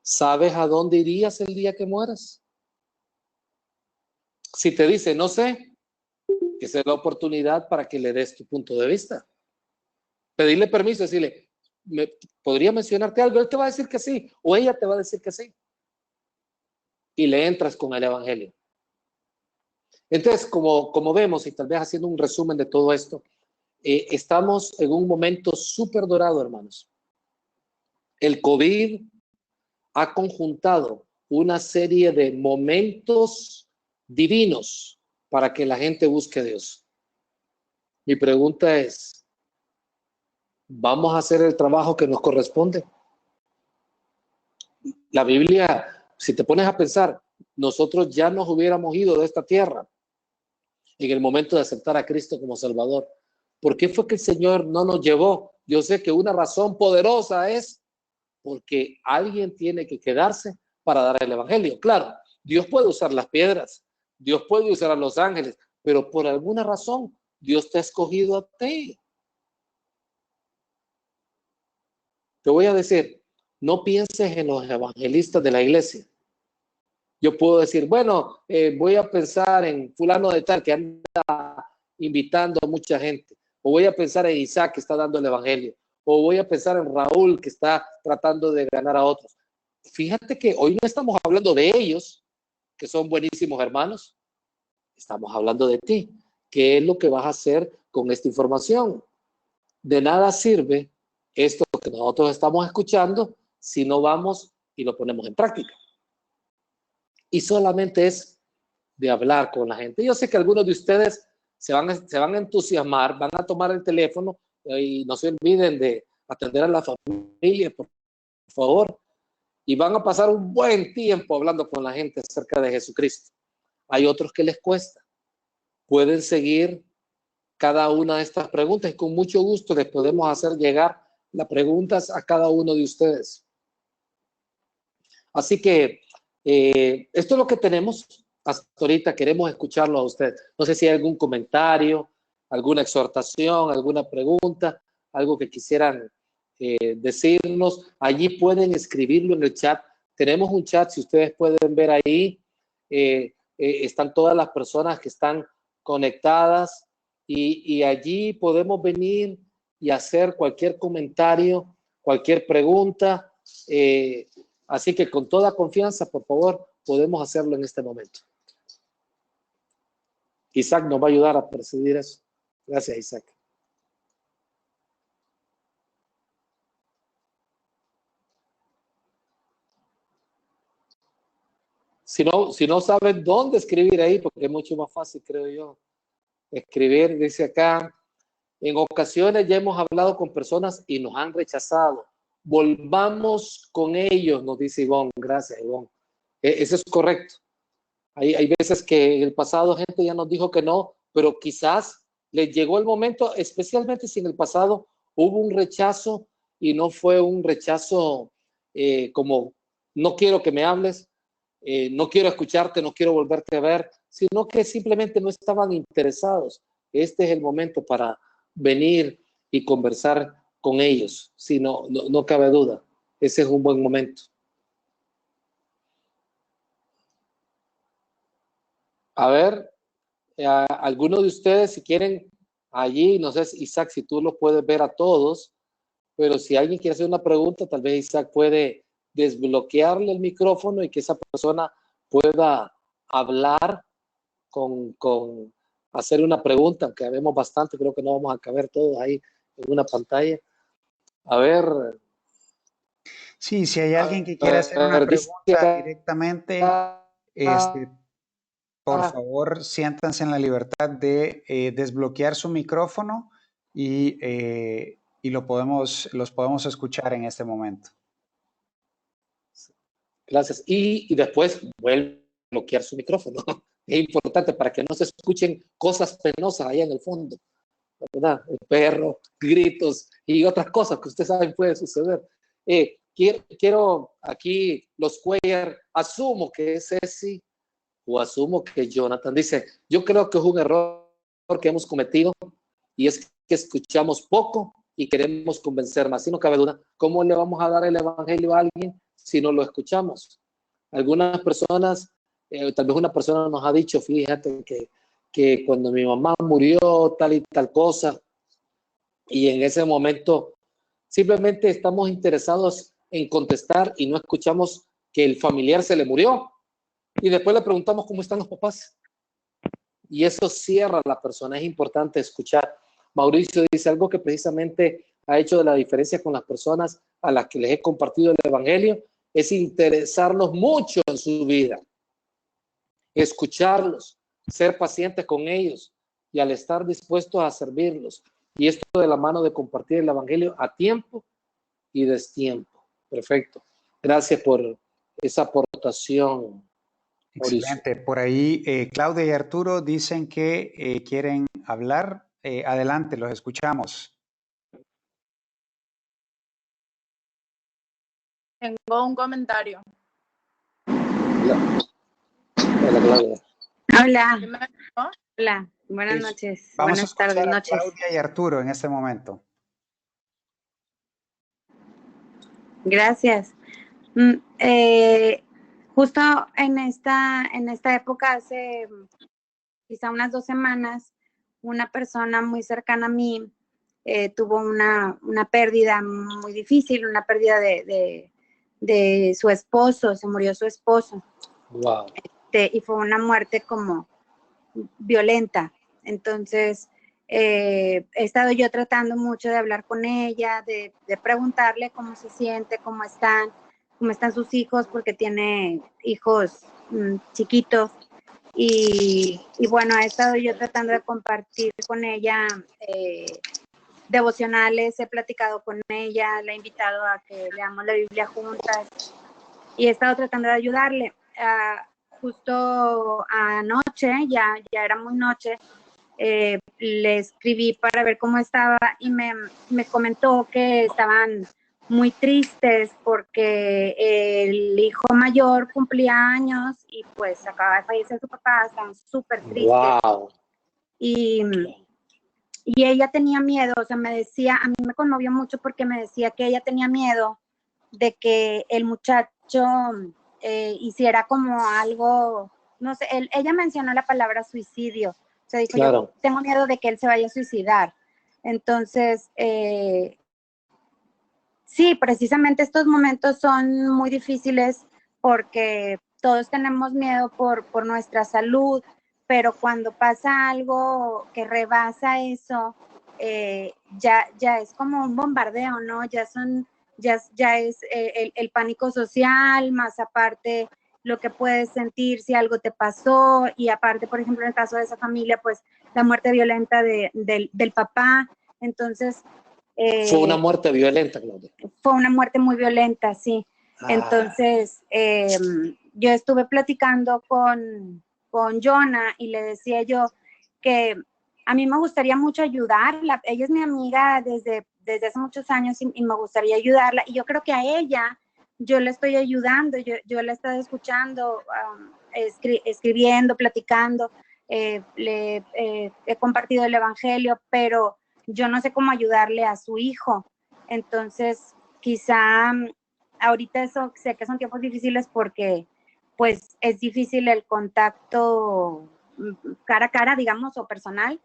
[SPEAKER 1] ¿sabes a dónde irías el día que mueras? Si te dice, no sé, que sea la oportunidad para que le des tu punto de vista. Pedirle permiso, decirle, ¿podría mencionarte algo? Él te va a decir que sí, o ella te va a decir que sí. Y le entras con el Evangelio. Entonces, como vemos, y tal vez haciendo un resumen de todo esto, estamos en un momento súper dorado, hermanos. El COVID ha conjuntado una serie de momentos divinos para que la gente busque a Dios. Mi pregunta es, ¿vamos a hacer el trabajo que nos corresponde? La Biblia, si te pones a pensar, nosotros ya nos hubiéramos ido de esta tierra en el momento de aceptar a Cristo como Salvador. ¿Por qué fue que el Señor no nos llevó? Yo sé que una razón poderosa es porque alguien tiene que quedarse para dar el Evangelio. Claro, Dios puede usar las piedras, Dios puede usar a los ángeles, pero por alguna razón Dios te ha escogido a ti. Te voy a decir, no pienses en los evangelistas de la iglesia. Yo puedo decir, bueno, voy a pensar en fulano de tal que anda invitando a mucha gente, o voy a pensar en Isaac que está dando el evangelio, o voy a pensar en Raúl que está tratando de ganar a otros. Fíjate que hoy no estamos hablando de ellos, que son buenísimos hermanos, estamos hablando de ti. ¿Qué es lo que vas a hacer con esta información? De nada sirve esto que nosotros estamos escuchando si no vamos y lo ponemos en práctica. Y solamente es de hablar con la gente. Yo sé que algunos de ustedes se van a entusiasmar, van a tomar el teléfono y no se olviden de atender a la familia, por favor, y van a pasar un buen tiempo hablando con la gente acerca de Jesucristo. Hay otros que les cuesta. Pueden seguir cada una de estas preguntas y con mucho gusto les podemos hacer llegar las preguntas a cada uno de ustedes. Así que esto es lo que tenemos hasta ahorita. Queremos escucharlo a usted. No sé si hay algún comentario, alguna exhortación, alguna pregunta, algo que quisieran decirnos. Allí pueden escribirlo en el chat. Tenemos un chat, si ustedes pueden ver ahí, están todas las personas que están conectadas y allí podemos venir y hacer cualquier comentario, cualquier pregunta. Así que con toda confianza, por favor, podemos hacerlo en este momento. Isaac nos va a ayudar a presidir eso. Gracias, Isaac. Si no saben dónde escribir ahí, porque es mucho más fácil, creo yo, escribir, dice acá, en ocasiones ya hemos hablado con personas y nos han rechazado. Volvamos con ellos, nos dice Ivonne. Gracias, Ivonne. Eso es correcto. Hay veces que en el pasado gente ya nos dijo que no, pero quizás les llegó el momento, especialmente si en el pasado hubo un rechazo y no fue un rechazo como no quiero que me hables, no quiero escucharte, no quiero volverte a ver, sino que simplemente no estaban interesados. Este es el momento para venir y conversar con ellos, si no cabe duda. Ese es un buen momento. A ver, alguno de ustedes, si quieren, allí, no sé, Isaac, si tú lo puedes ver a todos, pero si alguien quiere hacer una pregunta, tal vez Isaac puede desbloquearle el micrófono y que esa persona pueda hablar hacer una pregunta, aunque vemos bastante, creo que no vamos a caber todos ahí en una pantalla. A ver.
[SPEAKER 2] Sí, si hay alguien que quiera hacer una pregunta directamente, por favor, siéntanse en la libertad de desbloquear su micrófono y los podemos escuchar en este momento.
[SPEAKER 1] Gracias. Y después vuelve a bloquear su micrófono. Es importante para que no se escuchen cosas penosas allá en el fondo, ¿verdad? El perro, gritos y otras cosas que ustedes saben puede suceder. Quiero aquí los Cuellar, asumo que es Ceci o asumo que Jonathan dice, yo creo que es un error que hemos cometido y es que escuchamos poco y queremos convencer más. Si no cabe duda, ¿cómo le vamos a dar el evangelio a alguien si no lo escuchamos? Algunas personas, tal vez una persona nos ha dicho, fíjate que cuando mi mamá murió tal y tal cosa, y en ese momento simplemente estamos interesados en contestar y no escuchamos que el familiar se le murió y después le preguntamos cómo están los papás y eso cierra a la persona. Es importante escuchar. Mauricio dice algo que precisamente ha hecho de la diferencia con las personas a las que les he compartido el evangelio, es interesarnos mucho en su vida, escucharlos, ser pacientes con ellos y al estar dispuestos a servirlos. Y esto de la mano de compartir el evangelio a tiempo y destiempo. Perfecto. Gracias por esa aportación, Mauricio.
[SPEAKER 2] Excelente. Por ahí, Claudia y Arturo dicen que quieren hablar. Adelante, los escuchamos.
[SPEAKER 3] Tengo un comentario.
[SPEAKER 1] Hola, Claudia.
[SPEAKER 4] Hola. Hola. Buenas noches.
[SPEAKER 2] Vamos
[SPEAKER 4] Buenas
[SPEAKER 2] a escuchar
[SPEAKER 4] tardes,
[SPEAKER 2] a
[SPEAKER 4] noches.
[SPEAKER 2] Claudia y Arturo en este momento.
[SPEAKER 4] Gracias. Justo en esta época, hace quizá unas 2 semanas, una persona muy cercana a mí tuvo una pérdida muy difícil, una pérdida de su esposo, se murió su esposo.
[SPEAKER 1] Wow.
[SPEAKER 4] Y fue una muerte como violenta. Entonces, he estado yo tratando mucho de hablar con ella, de preguntarle cómo se siente, cómo están sus hijos, porque tiene hijos chiquitos. Y bueno, he estado yo tratando de compartir con ella devocionales, he platicado con ella, la he invitado a que leamos la Biblia juntas y he estado tratando de ayudarle. Justo anoche, ya era muy noche, le escribí para ver cómo estaba y me comentó que estaban muy tristes porque el hijo mayor cumplía años y pues acaba de fallecer su papá, estaban súper tristes.
[SPEAKER 1] Wow.
[SPEAKER 4] Y ella tenía miedo, o sea, me decía, a mí me conmovió mucho porque me decía que ella tenía miedo de que el muchacho hiciera como algo, no sé, ella mencionó la palabra suicidio, o sea, dijo, claro, yo tengo miedo de que él se vaya a suicidar. Entonces, sí, precisamente estos momentos son muy difíciles porque todos tenemos miedo por nuestra salud, pero cuando pasa algo que rebasa eso, ya es como un bombardeo, ¿no? Ya es el pánico social, más aparte lo que puedes sentir si algo te pasó, y aparte, por ejemplo, en el caso de esa familia, pues la muerte violenta del papá. Entonces,
[SPEAKER 1] fue una muerte violenta, Claudia.
[SPEAKER 4] Fue una muerte muy violenta, sí. Entonces, yo estuve platicando con Jonah y le decía yo que a mí me gustaría mucho ayudarla. Ella es mi amiga desde hace muchos años y me gustaría ayudarla. Y yo creo que a ella yo le estoy ayudando, yo le he estado escuchando, escribiendo, platicando, he compartido el evangelio, pero yo no sé cómo ayudarle a su hijo. Entonces, quizá ahorita eso, sé que son tiempos difíciles porque pues es difícil el contacto cara a cara, digamos, o personal,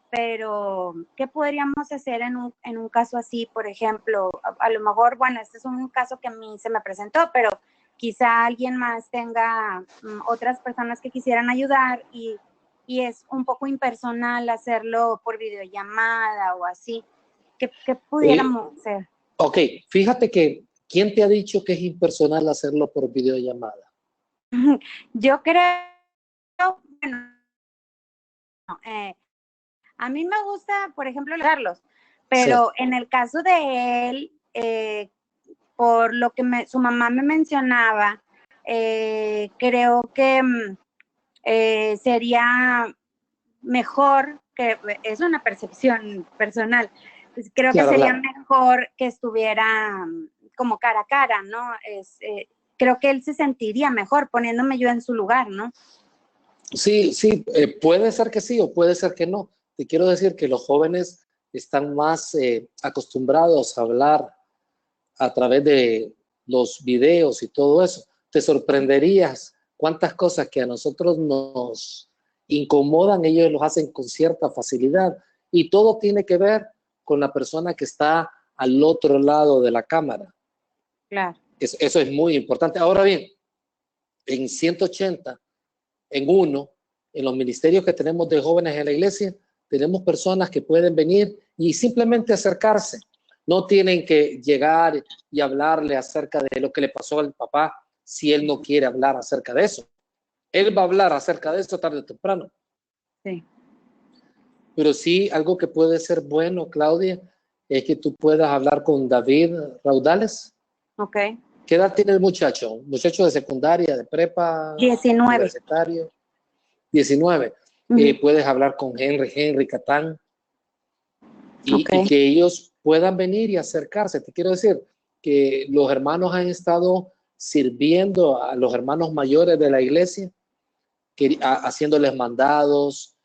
[SPEAKER 4] pero ¿qué podríamos hacer en un caso así? Por ejemplo, a lo mejor, bueno, este es un caso que a mí se me presentó, pero quizá alguien más tenga otras personas que quisieran ayudar y es un poco impersonal hacerlo por videollamada o así. ¿Qué pudiéramos hacer?
[SPEAKER 1] Ok, fíjate que, ¿quién te ha dicho que es impersonal hacerlo por videollamada?
[SPEAKER 4] Yo creo, bueno, a mí me gusta, por ejemplo, Carlos, pero sí, en el caso de él, por lo que su mamá me mencionaba, creo que sería mejor, que es una percepción personal, pues creo
[SPEAKER 1] claro,
[SPEAKER 4] que sería
[SPEAKER 1] claro,
[SPEAKER 4] mejor que estuviera como cara a cara, ¿no? Creo que él se sentiría mejor poniéndome yo en su lugar, ¿no?
[SPEAKER 1] Sí, sí, puede ser que sí o puede ser que no. Te quiero decir que los jóvenes están más acostumbrados a hablar a través de los videos y todo eso. Te sorprenderías cuántas cosas que a nosotros nos incomodan, ellos los hacen con cierta facilidad. Y todo tiene que ver con la persona que está al otro lado de la cámara.
[SPEAKER 4] Claro.
[SPEAKER 1] Eso es muy importante. Ahora bien, en 180, en uno, en los ministerios que tenemos de jóvenes en la iglesia, tenemos personas que pueden venir y simplemente acercarse. No tienen que llegar y hablarle acerca de lo que le pasó al papá si él no quiere hablar acerca de eso. Él va a hablar acerca de eso tarde o temprano.
[SPEAKER 4] Sí.
[SPEAKER 1] Pero sí, algo que puede ser bueno, Claudia, es que tú puedas hablar con David Raudales.
[SPEAKER 4] Ok.
[SPEAKER 1] ¿Qué edad tiene el muchacho? ¿Un muchacho de secundaria, de prepa,
[SPEAKER 4] 19.
[SPEAKER 1] universitario? 19. Puedes hablar con Henry Catán y que ellos puedan venir y acercarse. Te quiero decir que los hermanos han estado sirviendo a los hermanos mayores de la iglesia, haciéndoles mandados,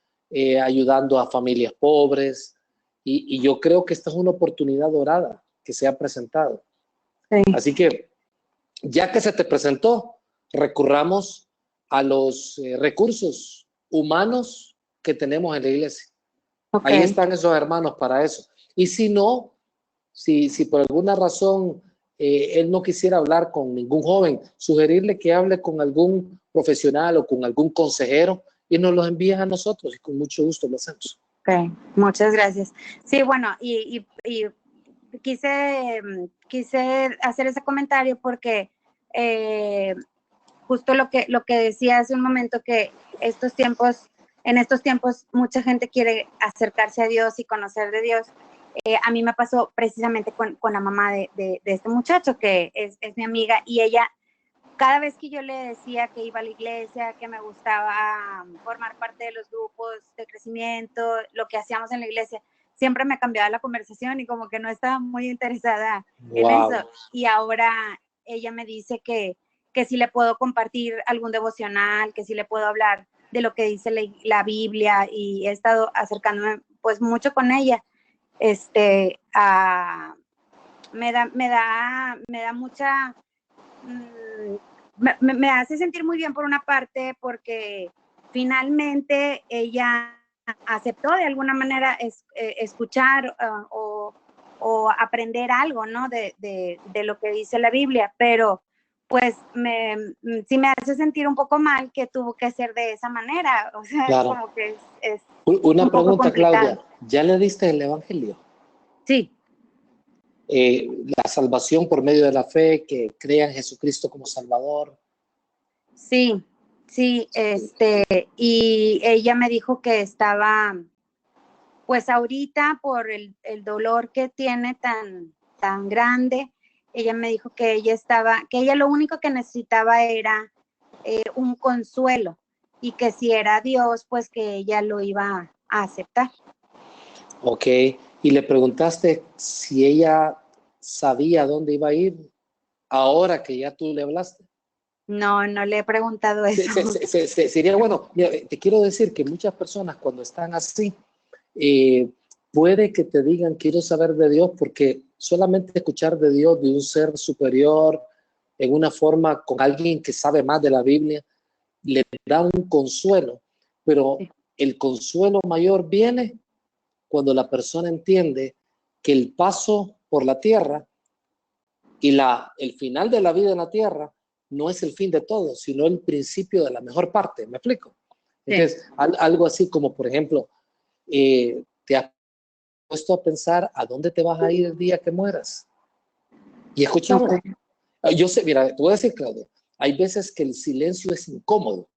[SPEAKER 1] ayudando a familias pobres, y yo creo que esta es una oportunidad dorada que se ha presentado.
[SPEAKER 4] Sí.
[SPEAKER 1] Así que, ya que se te presentó, recurramos a los recursos humanos que tenemos en la iglesia.
[SPEAKER 4] Okay.
[SPEAKER 1] Ahí están esos hermanos para eso. Y si no, si por alguna razón él no quisiera hablar con ningún joven, sugerirle que hable con algún profesional o con algún consejero y nos los envíen a nosotros y con mucho gusto lo hacemos.
[SPEAKER 4] Ok, muchas gracias. Sí, bueno, y quise hacer ese comentario porque justo lo que decía hace un momento, que en estos tiempos mucha gente quiere acercarse a Dios y conocer de Dios. A mí me pasó precisamente con la mamá de este muchacho, que es mi amiga, y ella, cada vez que yo le decía que iba a la iglesia, que me gustaba formar parte de los grupos de crecimiento, lo que hacíamos en la iglesia, siempre me cambiaba la conversación y como que no estaba muy interesada en eso. Y ahora ella me dice que si le puedo compartir algún devocional, que si le puedo hablar de lo que dice la Biblia, y he estado acercándome pues mucho con ella. Me da mucha... me hace sentir muy bien por una parte, porque finalmente ella aceptó de alguna manera escuchar o aprender algo, ¿no? De lo que dice la Biblia, pero pues sí me hace sentir un poco mal que tuvo que ser de esa manera, o sea, claro. Como que es
[SPEAKER 1] una un pregunta, Claudia, ¿ya le diste el evangelio?
[SPEAKER 4] Sí.
[SPEAKER 1] La salvación por medio de la fe, que crea en Jesucristo como Salvador.
[SPEAKER 4] Sí, y ella me dijo que estaba, pues ahorita por el dolor que tiene tan grande, ella me dijo que ella lo único que necesitaba era un consuelo, y que si era Dios, pues que ella lo iba a aceptar.
[SPEAKER 1] Ok, y le preguntaste si ella sabía dónde iba a ir. ahora que ya tú le hablaste?
[SPEAKER 4] No, no le he preguntado eso.
[SPEAKER 1] Sería bueno. Mira, te quiero decir que muchas personas cuando están así, puede que te digan quiero saber de Dios, porque solamente escuchar de Dios, de un ser superior, en una forma con alguien que sabe más de la Biblia, le da un consuelo, pero el consuelo mayor viene cuando la persona entiende que el paso por la tierra y el final de la vida en la tierra no es el fin de todo, sino el principio de la mejor parte. ¿Me explico? Entonces, algo así como, por ejemplo, te has puesto a pensar a dónde te vas a ir el día que mueras. Y escuchamos. Yo sé, mira, te voy a decir, Claudio, hay veces que el silencio es incómodo.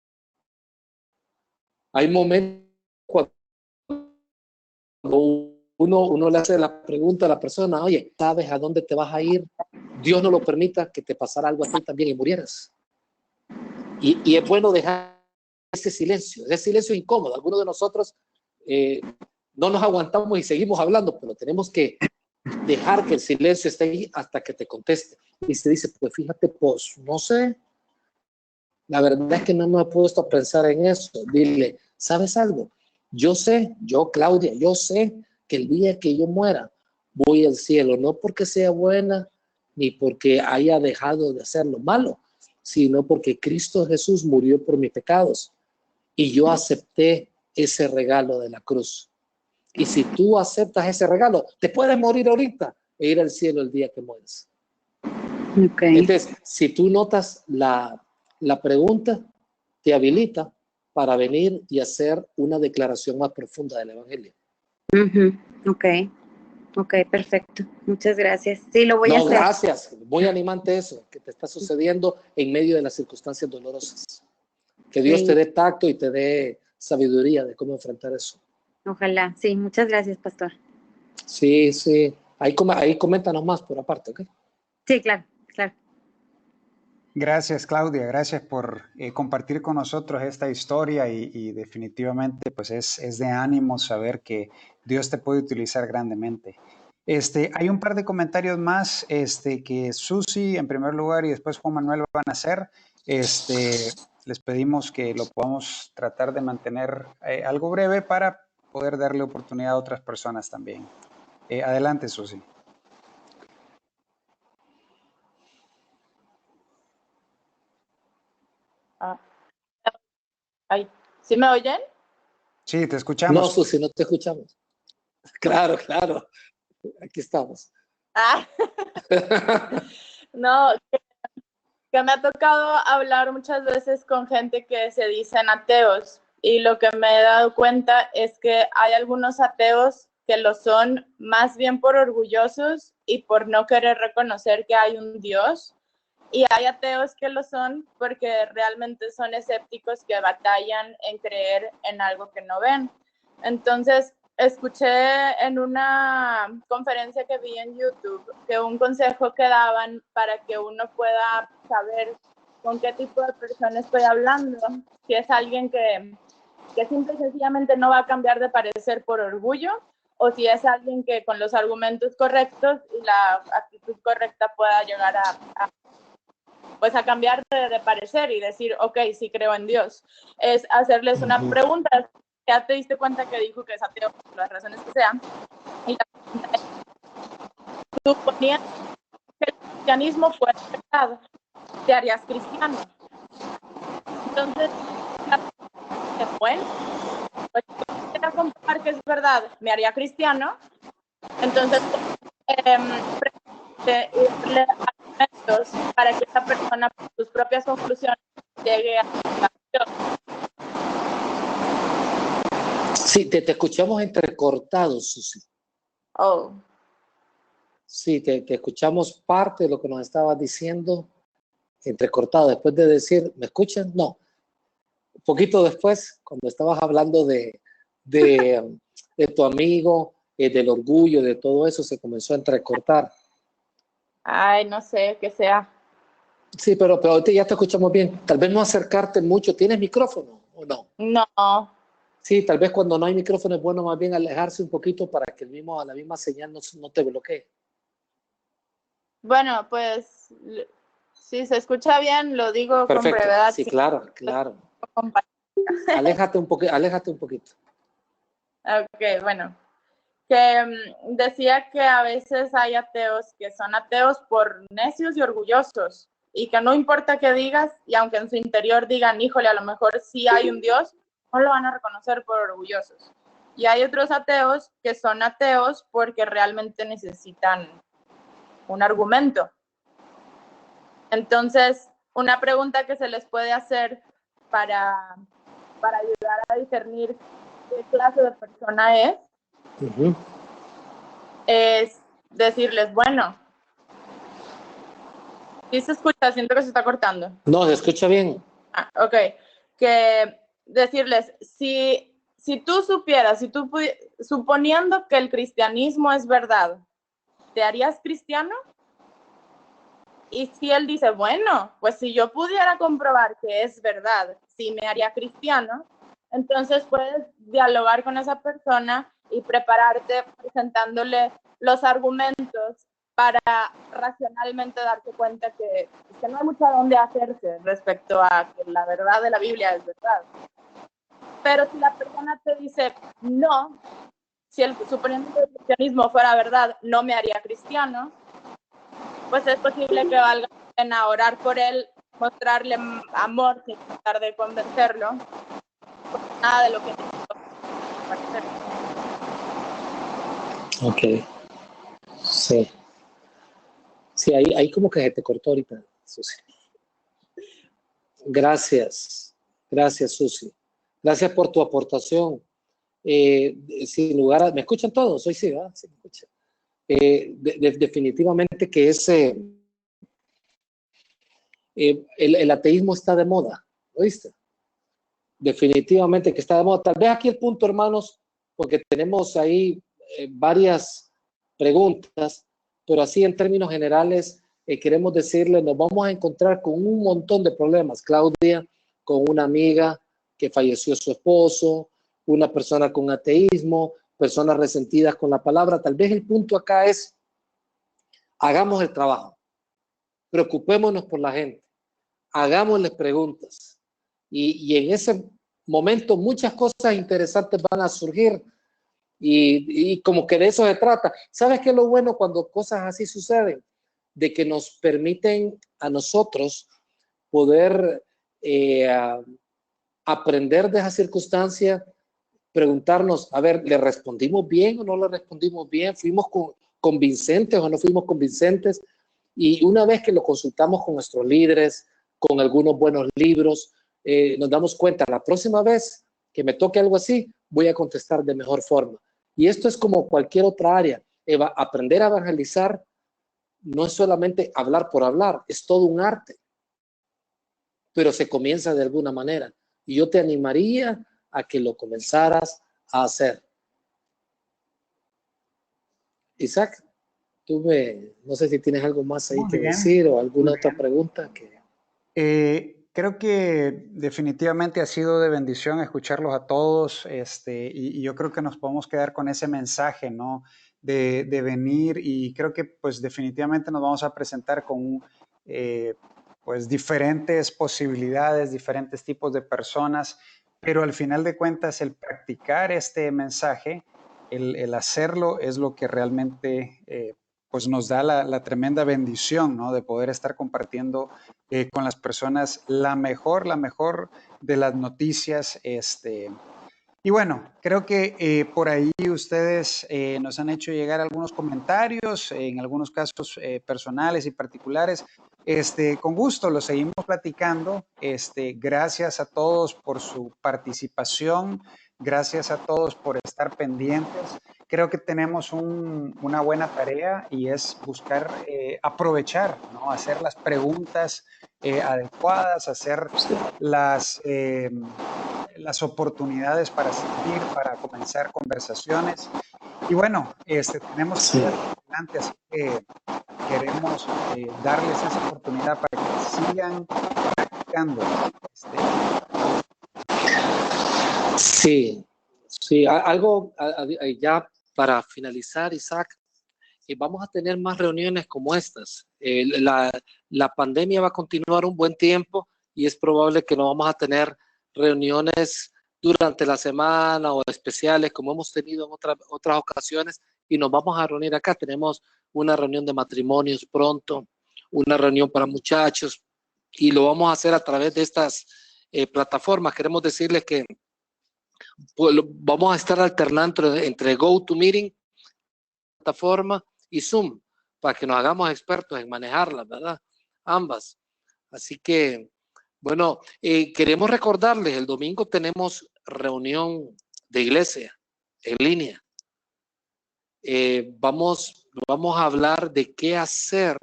[SPEAKER 1] Hay momentos cuando uno le hace la pregunta a la persona, oye, ¿sabes a dónde te vas a ir? Dios no lo permita que te pasara algo así también y murieras. Y es bueno dejar ese silencio incómodo. Algunos de nosotros no nos aguantamos y seguimos hablando, pero tenemos que dejar que el silencio esté ahí hasta que te conteste. Y se dice, pues fíjate, pues no sé, la verdad es que no me he puesto a pensar en eso. Dile, ¿sabes algo? Yo sé, Claudia, yo sé que el día que yo muera voy al cielo, no porque sea buena ni porque haya dejado de hacer lo malo, sino porque Cristo Jesús murió por mis pecados y yo acepté ese regalo de la cruz. Y si tú aceptas ese regalo, te puedes morir ahorita e ir al cielo el día que mueres. Entonces, si tú notas la pregunta, te habilita para venir y hacer una declaración más profunda del Evangelio.
[SPEAKER 4] Ok, perfecto. Muchas gracias. Sí, lo voy a hacer.
[SPEAKER 1] Gracias. Muy animante eso que te está sucediendo en medio de las circunstancias dolorosas. Que Dios te dé tacto y te dé sabiduría de cómo enfrentar eso.
[SPEAKER 4] Ojalá. Sí, muchas gracias, pastor.
[SPEAKER 1] Sí. Ahí coméntanos más por aparte, ¿ok?
[SPEAKER 4] Sí, claro.
[SPEAKER 2] Gracias, Claudia. Gracias por compartir con nosotros esta historia y definitivamente pues es de ánimo saber que Dios te puede utilizar grandemente. Hay un par de comentarios más que Susi en primer lugar y después Juan Manuel van a hacer. Les pedimos que lo podamos tratar de mantener algo breve para poder darle oportunidad a otras personas también. Adelante, Susi.
[SPEAKER 3] ¿Sí me oyen?
[SPEAKER 2] Sí, te escuchamos.
[SPEAKER 1] No, Susi, no te escuchamos. Claro. Aquí estamos.
[SPEAKER 3] No, que me ha tocado hablar muchas veces con gente que se dicen ateos y lo que me he dado cuenta es que hay algunos ateos que lo son más bien por orgullosos y por no querer reconocer que hay un Dios, y hay ateos que lo son porque realmente son escépticos que batallan en creer en algo que no ven. Entonces, escuché en una conferencia que vi en YouTube que un consejo que daban para que uno pueda saber con qué tipo de persona estoy hablando, si es alguien que simple y sencillamente no va a cambiar de parecer por orgullo, o si es alguien que con los argumentos correctos y la actitud correcta pueda llegar a cambiar de parecer y decir, ok, sí creo en Dios. Es hacerles una pregunta. Ya te diste cuenta que dijo que es ateo por las razones que sean. Y la pregunta es, suponías que el cristianismo fuera verdad, te harías cristiano. Entonces, bueno, pues si quisiera comprobar que es verdad, me haría cristiano. Entonces, darle argumentos para que esa persona, por sus propias conclusiones, llegue a la conclusión.
[SPEAKER 1] Sí, te escuchamos entrecortado, Susi.
[SPEAKER 3] Oh.
[SPEAKER 1] Sí, te escuchamos parte de lo que nos estabas diciendo entrecortado. Después de decir, ¿me escuchan? No. Un poquito después, cuando estabas hablando de tu amigo, del orgullo, de todo eso, se comenzó a entrecortar.
[SPEAKER 3] Ay, no sé, qué sea.
[SPEAKER 1] Sí, pero ahorita ya te escuchamos bien. Tal vez no acercarte mucho. ¿Tienes micrófono o no?
[SPEAKER 3] No.
[SPEAKER 1] Sí, tal vez cuando no hay micrófono es bueno más bien alejarse un poquito para que la misma señal no te bloquee.
[SPEAKER 3] Bueno, pues Si se escucha bien, lo digo
[SPEAKER 1] Perfecto.
[SPEAKER 3] con brevedad.
[SPEAKER 1] Sí, claro, claro. Aléjate un poquito.
[SPEAKER 3] Ok, bueno. Que decía que a veces hay ateos que son ateos por necios y orgullosos, y que no importa qué digas, y aunque en su interior digan, híjole, a lo mejor sí hay un Dios, no lo van a reconocer por orgullosos. Y hay otros ateos que son ateos porque realmente necesitan un argumento. Entonces, una pregunta que se les puede hacer para ayudar a discernir qué clase de persona es decirles, bueno, ¿sí se escucha? Siento que se está cortando.
[SPEAKER 1] No, se escucha bien.
[SPEAKER 3] Ok. Que decirles, si tú supieras, suponiendo que el cristianismo es verdad, ¿te harías cristiano? Y si él dice, bueno, pues si yo pudiera comprobar que es verdad, sí me haría cristiano, entonces puedes dialogar con esa persona y prepararte presentándole los argumentos para racionalmente darte cuenta que no hay mucho a dónde hacerse respecto a que la verdad de la Biblia es verdad. Pero si la persona te dice, no, suponiendo que el cristianismo fuera verdad, no me haría cristiano, pues es posible que valga la pena orar por él, mostrarle amor sin tratar de convencerlo, porque nada de lo que
[SPEAKER 1] Ok. Sí. Sí, ahí como que se te cortó ahorita, Susi. Gracias, Susi. Gracias por tu aportación. Sin lugar a... ¿Me escuchan todos? Hoy sí, ¿verdad? Sí, me escuchan. Definitivamente que el ateísmo está de moda, ¿oíste? Definitivamente que está de moda. Tal vez aquí el punto, hermanos, porque tenemos ahí varias preguntas, pero así en términos generales queremos decirle, nos vamos a encontrar con un montón de problemas. Claudia, con una amiga que falleció su esposo, una persona con ateísmo, personas resentidas con la palabra. Tal vez el punto acá es, hagamos el trabajo, preocupémonos por la gente, hagámosles preguntas. Y en ese momento muchas cosas interesantes van a surgir y como que de eso se trata. ¿Sabes qué es lo bueno cuando cosas así suceden? De que nos permiten a nosotros poder aprender de esa circunstancia, preguntarnos, a ver, ¿le respondimos bien o no le respondimos bien? ¿Fuimos convincentes o no fuimos convincentes? Y una vez que lo consultamos con nuestros líderes, con algunos buenos libros, nos damos cuenta, la próxima vez que me toque algo así, voy a contestar de mejor forma. Y esto es como cualquier otra área. Aprender a evangelizar no es solamente hablar por hablar, es todo un arte. Pero se comienza de alguna manera. Y yo te animaría a que lo comenzaras a hacer. Isaac, no sé si tienes algo más ahí que decir o alguna otra pregunta.
[SPEAKER 2] Creo que definitivamente ha sido de bendición escucharlos a todos, y yo creo que nos podemos quedar con ese mensaje, ¿no? De venir, y creo que pues definitivamente nos vamos a presentar con pues diferentes posibilidades, diferentes tipos de personas, pero al final de cuentas el practicar este mensaje, el hacerlo es lo que realmente pues nos da la tremenda bendición, ¿no? De poder estar compartiendo con las personas la mejor de las noticias. Y bueno, creo que por ahí ustedes nos han hecho llegar algunos comentarios, en algunos casos personales y particulares. Con gusto los seguimos platicando. Gracias a todos por su participación. Gracias a todos por estar pendientes. Creo que tenemos una buena tarea y es buscar aprovechar, ¿no? Hacer las preguntas adecuadas, hacer las oportunidades para seguir, para comenzar conversaciones. Y bueno, tenemos que ir adelante, así que queremos darles esa oportunidad para que sigan practicando.
[SPEAKER 1] Sí, algo ya para finalizar, Isaac, y vamos a tener más reuniones como estas. La pandemia va a continuar un buen tiempo y es probable que no vamos a tener reuniones durante la semana o especiales como hemos tenido en otras ocasiones, y nos vamos a reunir acá. Tenemos una reunión de matrimonios pronto, una reunión para muchachos, y lo vamos a hacer a través de estas plataformas. Queremos decirles que pues, vamos a estar alternando entre GoToMeeting, plataforma, y Zoom, para que nos hagamos expertos en manejarlas, ¿verdad? Ambas. Así que, bueno, queremos recordarles, el domingo tenemos reunión de iglesia en línea. Vamos a hablar de qué hacer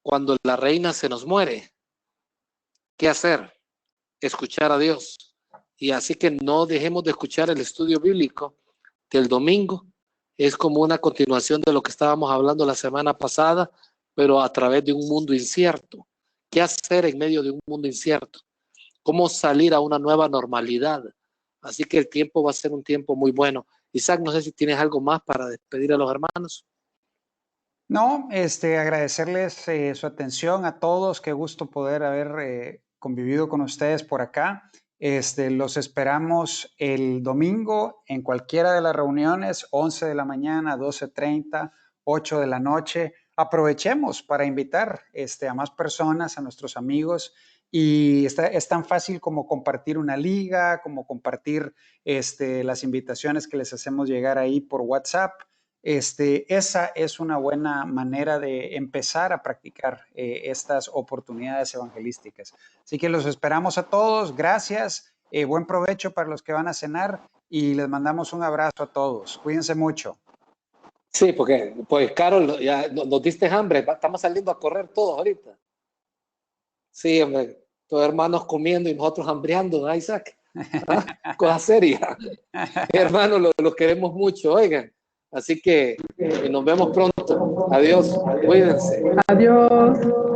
[SPEAKER 1] cuando la reina se nos muere. ¿Qué hacer? Escuchar a Dios. Y así que no dejemos de escuchar el estudio bíblico del domingo. Es como una continuación de lo que estábamos hablando la semana pasada, pero a través de un mundo incierto. ¿Qué hacer en medio de un mundo incierto? ¿Cómo salir a una nueva normalidad? Así que el tiempo va a ser un tiempo muy bueno. Isaac, no sé si tienes algo más para despedir a los hermanos.
[SPEAKER 2] No, agradecerles su atención a todos. Qué gusto poder haber convivido con ustedes por acá. Los esperamos el domingo en cualquiera de las reuniones, 11 de la mañana, 12:30, 8 de la noche. Aprovechemos para invitar a más personas, a nuestros amigos. Y es tan fácil como compartir una liga, como compartir las invitaciones que les hacemos llegar ahí por WhatsApp. Esa es una buena manera de empezar a practicar estas oportunidades evangelísticas. Así que los esperamos a todos. Gracias. Buen provecho para los que van a cenar y les mandamos un abrazo a todos. Cuídense mucho.
[SPEAKER 1] Sí, porque pues Carol, ya nos diste hambre. Estamos saliendo a correr todos ahorita. Sí, hombre, todos hermanos comiendo y nosotros hambriando, ¿no, Isaac? ¿Ah? Cosa seria. Hermanos, los queremos mucho, oigan. Así que nos vemos pronto. Adiós, cuídense.
[SPEAKER 5] Adiós.